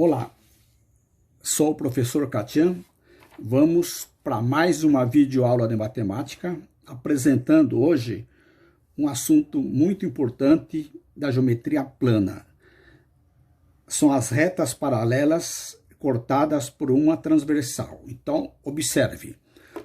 Olá, sou o professor Catian. Vamos para mais uma videoaula de matemática, apresentando hoje um assunto muito importante da geometria plana. São as retas paralelas cortadas por uma transversal. Então, observe,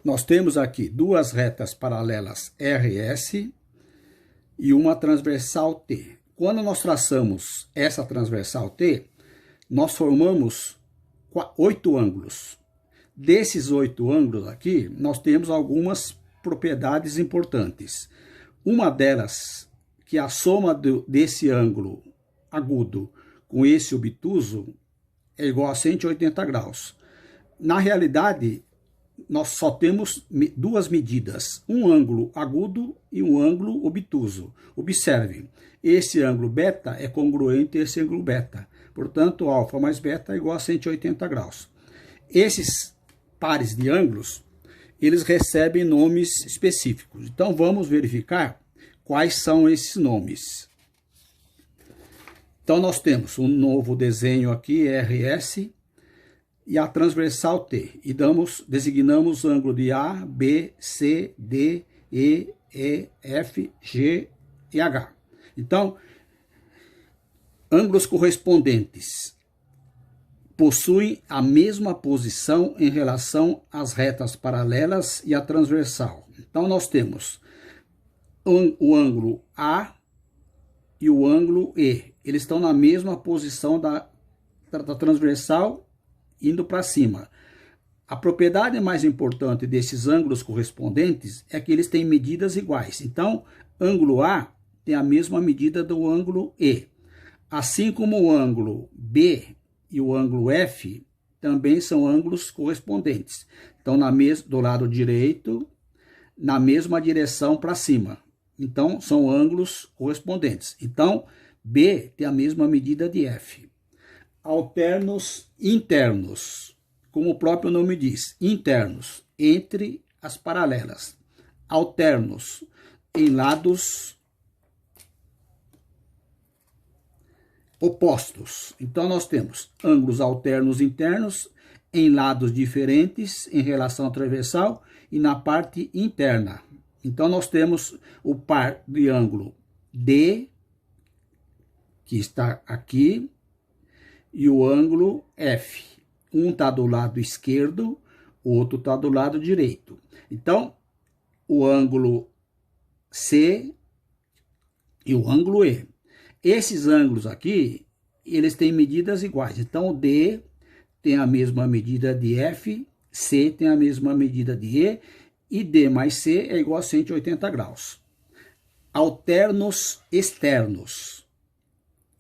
nós temos aqui duas retas paralelas RS e uma transversal T. Quando nós traçamos essa transversal T, nós formamos 8 ângulos. Desses 8 ângulos aqui, nós temos algumas propriedades importantes. Uma delas, que a soma desse ângulo agudo com esse obtuso é igual a 180 graus. Na realidade, nós só temos duas medidas, um ângulo agudo e um ângulo obtuso. Observe, esse ângulo beta é congruente a esse ângulo beta. Portanto, alfa mais beta é igual a 180 graus. Esses pares de ângulos, eles recebem nomes específicos. Então, vamos verificar quais são esses nomes. Então, nós temos um novo desenho aqui, RS, e a transversal T. E designamos o ângulo de A, B, C, D, E, F, G e H. Então, ângulos correspondentes possuem a mesma posição em relação às retas paralelas e à transversal. Então, nós temos o ângulo A e o ângulo E. Eles estão na mesma posição da transversal, indo para cima. A propriedade mais importante desses ângulos correspondentes é que eles têm medidas iguais. Então, ângulo A tem a mesma medida do ângulo E. Assim como o ângulo B e o ângulo F também são ângulos correspondentes. Então, do lado direito, na mesma direção para cima. Então, são ângulos correspondentes. Então, B tem a mesma medida de F. Alternos internos, como o próprio nome diz, internos, entre as paralelas. Alternos em lados opostos. Então, nós temos ângulos alternos internos em lados diferentes em relação à transversal e na parte interna. Então, nós temos o par de ângulo D, que está aqui, e o ângulo F. Um está do lado esquerdo, o outro está do lado direito. Então, o ângulo C e o ângulo E. Esses ângulos aqui, eles têm medidas iguais. Então, o D tem a mesma medida de F, C tem a mesma medida de E D mais C é igual a 180 graus. Alternos externos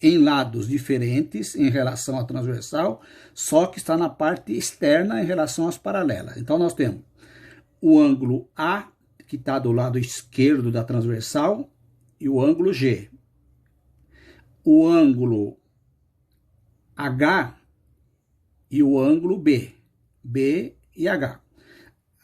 em lados diferentes em relação à transversal, só que está na parte externa em relação às paralelas. Então, nós temos o ângulo A, que está do lado esquerdo da transversal, e o ângulo G. O ângulo H e o ângulo B. B e H.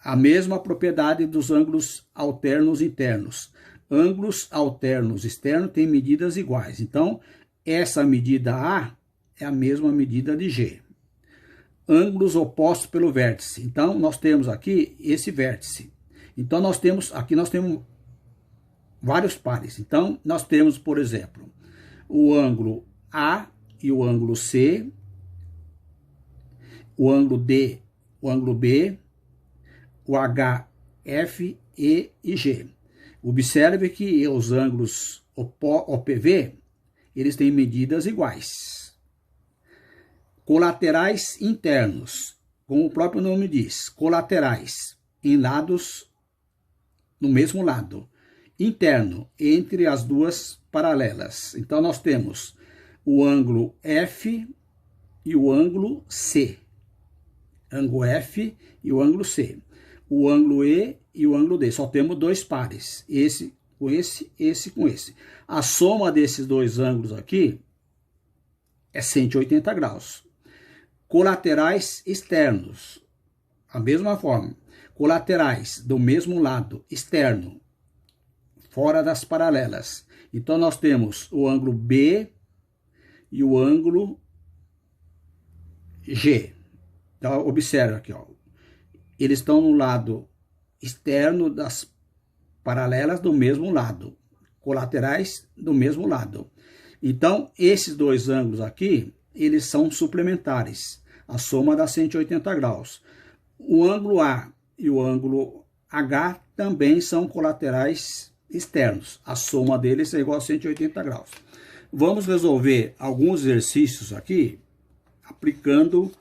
A mesma propriedade dos ângulos alternos internos. Ângulos alternos externos têm medidas iguais. Então, essa medida A é a mesma medida de G. Ângulos opostos pelo vértice. Então, nós temos aqui esse vértice. Então, aqui nós temos vários pares. Então, nós temos, por exemplo, o ângulo A e o ângulo C, o ângulo D, o ângulo B, o H, F, E e G. Observe que os ângulos OPV, eles têm medidas iguais. Colaterais internos, como o próprio nome diz, colaterais em lados, no mesmo lado. Interno, entre as duas paralelas. Então, nós temos o ângulo F e o ângulo C. Ângulo F e o ângulo C. O ângulo E e o ângulo D. Só temos dois pares. Esse com esse com esse. A soma desses dois ângulos aqui é 180 graus. Colaterais externos. A mesma forma. Colaterais do mesmo lado, externo, fora das paralelas. Então, nós temos o ângulo B e o ângulo G. Então, observa aqui, ó. Eles estão no lado externo das paralelas do mesmo lado, colaterais do mesmo lado. Então, esses dois ângulos aqui, eles são suplementares. A soma dá 180 graus. O ângulo A e o ângulo H também são colaterais externos. A soma deles é igual a 180 graus. Vamos resolver alguns exercícios aqui, aplicando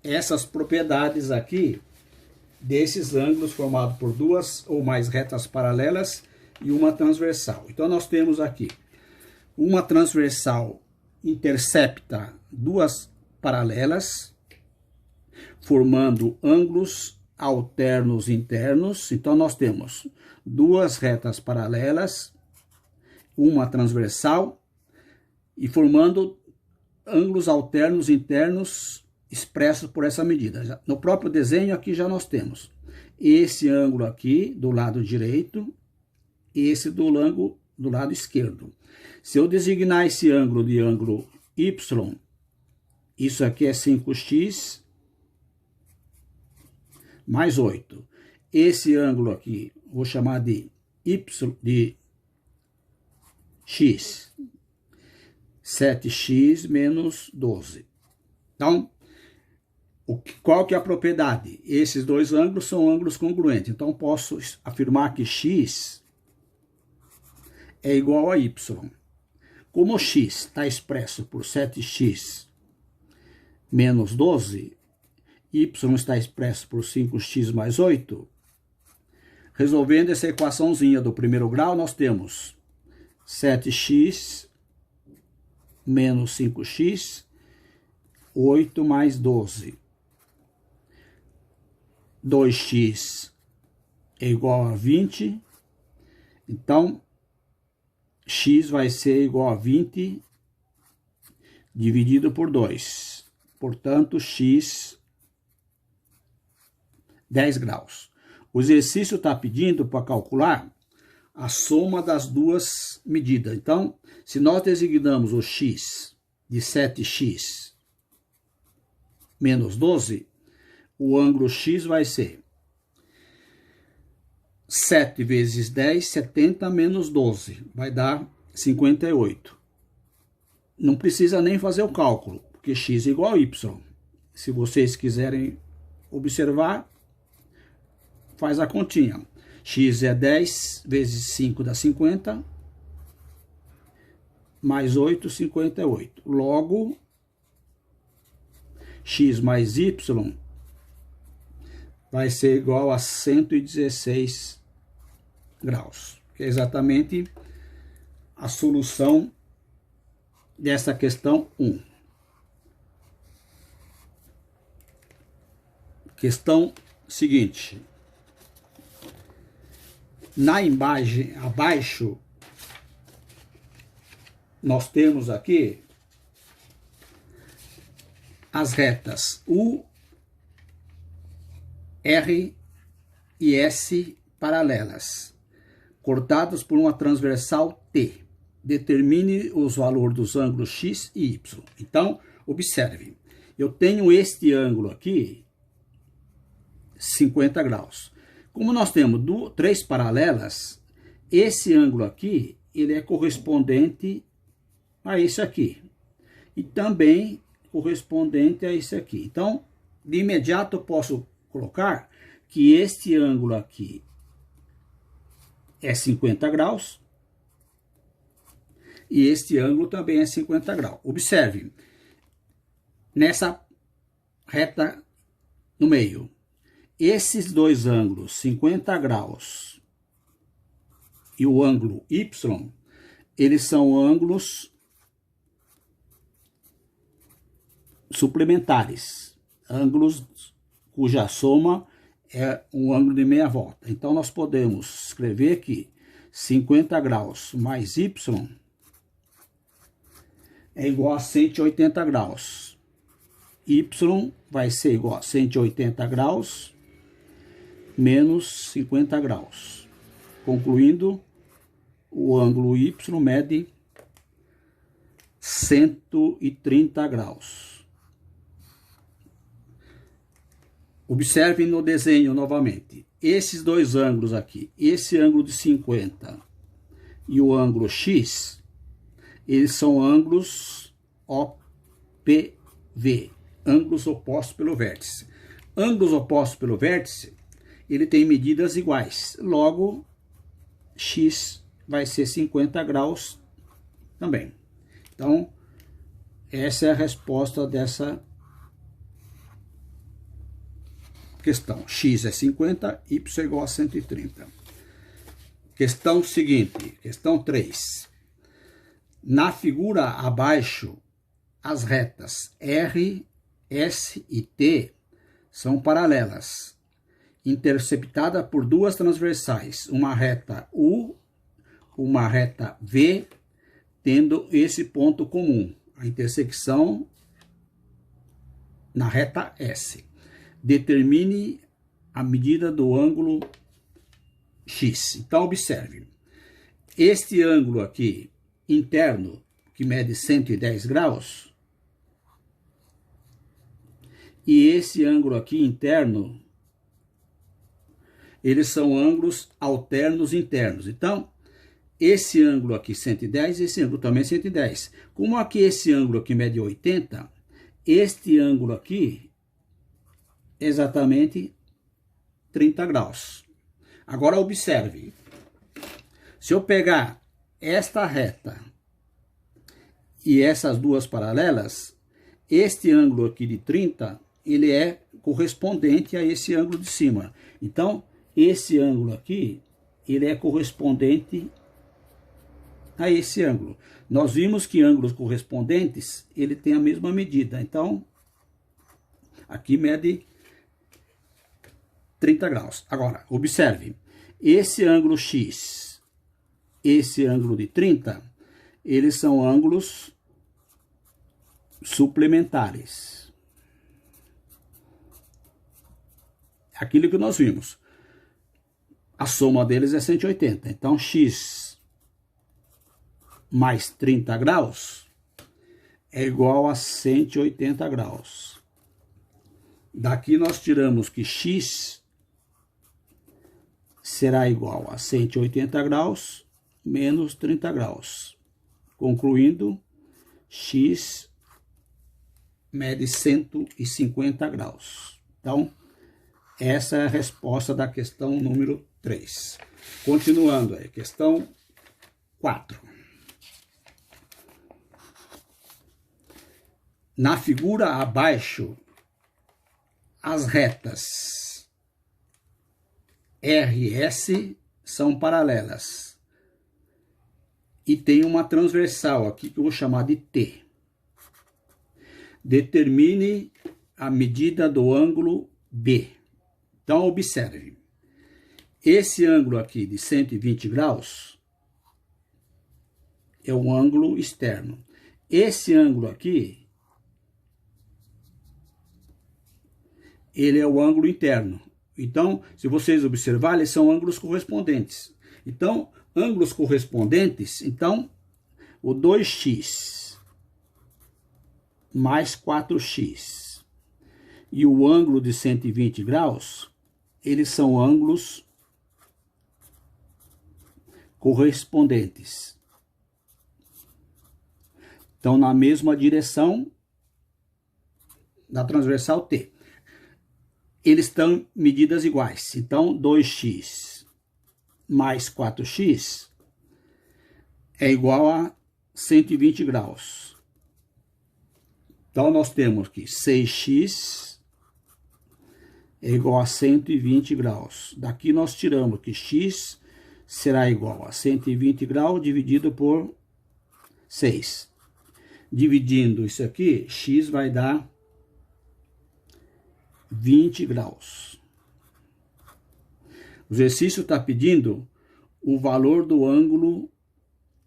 essas propriedades aqui, desses ângulos formados por duas ou mais retas paralelas e uma transversal. Então, nós temos aqui uma transversal intercepta duas paralelas, formando ângulos alternos internos. Então, nós temos duas retas paralelas, uma transversal, e formando ângulos alternos internos expressos por essa medida. No próprio desenho aqui já nós temos esse ângulo aqui do lado direito, esse do lado esquerdo. Se eu designar esse ângulo de ângulo Y, isso aqui é 5x mais 8. Esse ângulo aqui, vou chamar de Y, de x, 7x menos 12. Então, qual que é a propriedade? Esses dois ângulos são ângulos congruentes. Então, posso afirmar que x é igual a y. Como x está expresso por 7x menos 12, y está expresso por 5x mais 8, resolvendo essa equaçãozinha do primeiro grau, nós temos 7x menos 5x, 8 mais 12. 2x é igual a 20, então x vai ser igual a 20 dividido por 2. Portanto, x 10 graus. O exercício está pedindo para calcular a soma das duas medidas. Então, se nós designamos o x de 7x menos 12, o ângulo x vai ser 7 vezes 10, 70 menos 12, vai dar 58. Não precisa nem fazer o cálculo, porque x é igual a y. Se vocês quiserem observar, faz a continha. X é 10 vezes 5 dá 50, mais 8, 58. Logo, x mais y vai ser igual a 116 graus, que é exatamente a solução dessa questão 1. Questão seguinte. Na imagem abaixo, nós temos aqui as retas U, R e S paralelas, cortadas por uma transversal T. Determine os valores dos ângulos X e Y. Então, observe, eu tenho este ângulo aqui, 50 graus. Como nós temos três paralelas, esse ângulo aqui, ele é correspondente a esse aqui. E também correspondente a esse aqui. Então, de imediato eu posso colocar que este ângulo aqui é 50 graus. E este ângulo também é 50 graus. Observe, nessa reta no meio, esses dois ângulos, 50 graus e o ângulo Y, eles são ângulos suplementares, ângulos cuja soma é um ângulo de meia volta. Então, nós podemos escrever que 50 graus mais Y é igual a 180 graus. Y vai ser igual a 180 graus menos 50 graus. Concluindo, o ângulo Y mede 130 graus. Observem no desenho novamente. Esses dois ângulos aqui, esse ângulo de 50 e o ângulo X, eles são ângulos OPV, ângulos opostos pelo vértice. Ângulos opostos pelo vértice, ele tem medidas iguais. Logo, X vai ser 50 graus também. Então, essa é a resposta dessa questão. X é 50, Y é igual a 130. Questão seguinte, questão 3. Na figura abaixo, as retas R, S e T são paralelas, interceptada por duas transversais, uma reta U, uma reta V, tendo esse ponto comum, a intersecção na reta S. Determine a medida do ângulo X. Então, observe. Este ângulo aqui, interno, que mede 110 graus, e esse ângulo aqui, interno, eles são ângulos alternos internos. Então, esse ângulo aqui 110, esse ângulo também 110. Como aqui esse ângulo aqui mede 80, este ângulo aqui é exatamente 30 graus. Agora observe, se eu pegar esta reta e essas duas paralelas, este ângulo aqui de 30, ele é correspondente a esse ângulo de cima. Então, esse ângulo aqui, ele é correspondente a esse ângulo. Nós vimos que ângulos correspondentes, ele tem a mesma medida. Então, aqui mede 30 graus. Agora, observe, esse ângulo X, esse ângulo de 30, eles são ângulos suplementares. Aquilo que nós vimos. A soma deles é 180. Então, X mais 30 graus é igual a 180 graus. Daqui nós tiramos que X será igual a 180 graus menos 30 graus. Concluindo, X mede 150 graus. Então, essa é a resposta da questão número 3. Continuando aí, questão 4. Na figura abaixo, as retas R e S são paralelas. E tem uma transversal aqui que eu vou chamar de T. Determine a medida do ângulo B. Então, observe. Esse ângulo aqui de 120 graus é um ângulo externo. Esse ângulo aqui, ele é o ângulo interno. Então, se vocês observarem, eles são ângulos correspondentes. Então, ângulos correspondentes, então, o 2x mais 4x e o ângulo de 120 graus, eles são ângulos correspondentes. Estão na mesma direção da transversal T. Eles estão medidas iguais. Então, 2x mais 4x é igual a 120 graus. Então, nós temos que 6x é igual a 120 graus. Daqui nós tiramos que x será igual a 120 graus dividido por 6. Dividindo isso aqui, x vai dar 20 graus. O exercício está pedindo o valor do ângulo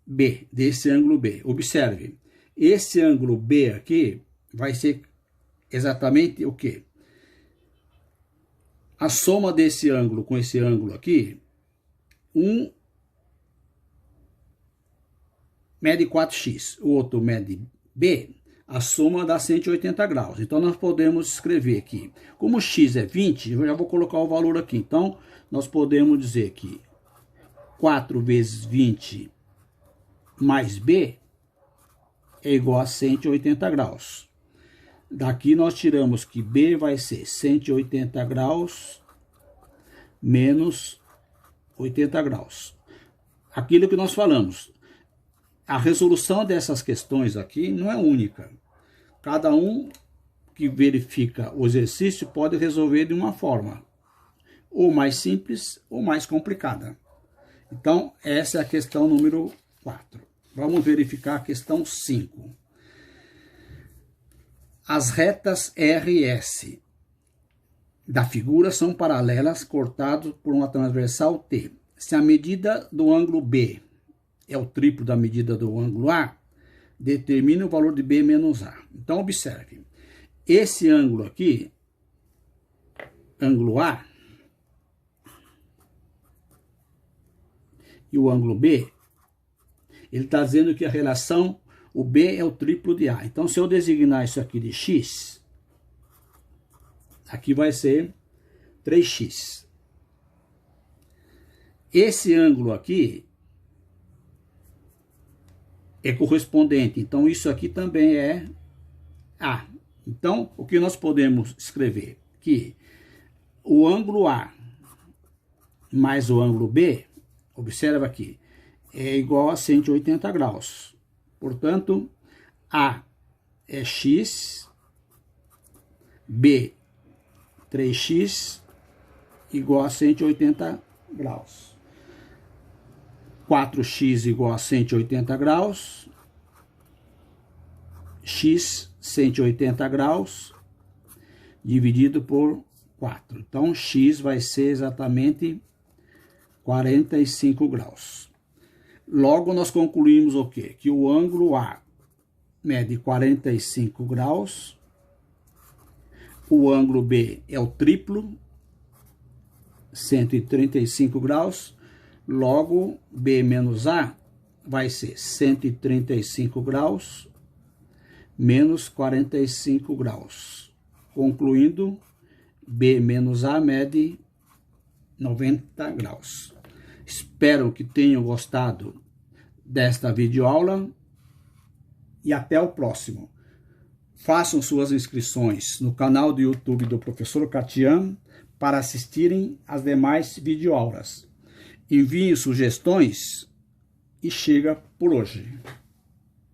B, desse ângulo B. Observe, esse ângulo B aqui vai ser exatamente o quê? A soma desse ângulo com esse ângulo aqui, um mede 4x, o outro mede B, a soma dá 180 graus. Então, nós podemos escrever aqui. Como x é 20, eu já vou colocar o valor aqui. Então, nós podemos dizer que 4 vezes 20 mais b é igual a 180 graus. Daqui nós tiramos que b vai ser 180 graus menos 80 graus. Aquilo que nós falamos. A resolução dessas questões aqui não é única. Cada um que verifica o exercício pode resolver de uma forma, ou mais simples ou mais complicada. Então, essa é a questão número 4. Vamos verificar a questão 5. As retas R e S da figura são paralelas, cortadas por uma transversal T. Se a medida do ângulo B é o triplo da medida do ângulo A, determine o valor de B menos A. Então, observe. Esse ângulo aqui, ângulo A, e o ângulo B, ele está dizendo que a relação, o B é o triplo de A. Então, se eu designar isso aqui de X, aqui vai ser 3x. Esse ângulo aqui é correspondente, então isso aqui também é A. Então, o que nós podemos escrever? Que o ângulo A mais o ângulo B, observa aqui, é igual a 180 graus. Portanto, A é x, B 3x igual a 180 graus. 4x igual a 180 graus, x 180 graus, dividido por 4. Então, x vai ser exatamente 45 graus. Logo, nós concluímos o quê? Que o ângulo A mede 45 graus, o ângulo B é o triplo, 135 graus, logo, B menos A vai ser 135 graus menos 45 graus. Concluindo, B menos A mede 90 graus. Espero que tenham gostado desta videoaula e até o próximo. Façam suas inscrições no canal do YouTube do Professor Catian para assistirem às demais videoaulas. Enviem sugestões e chega por hoje.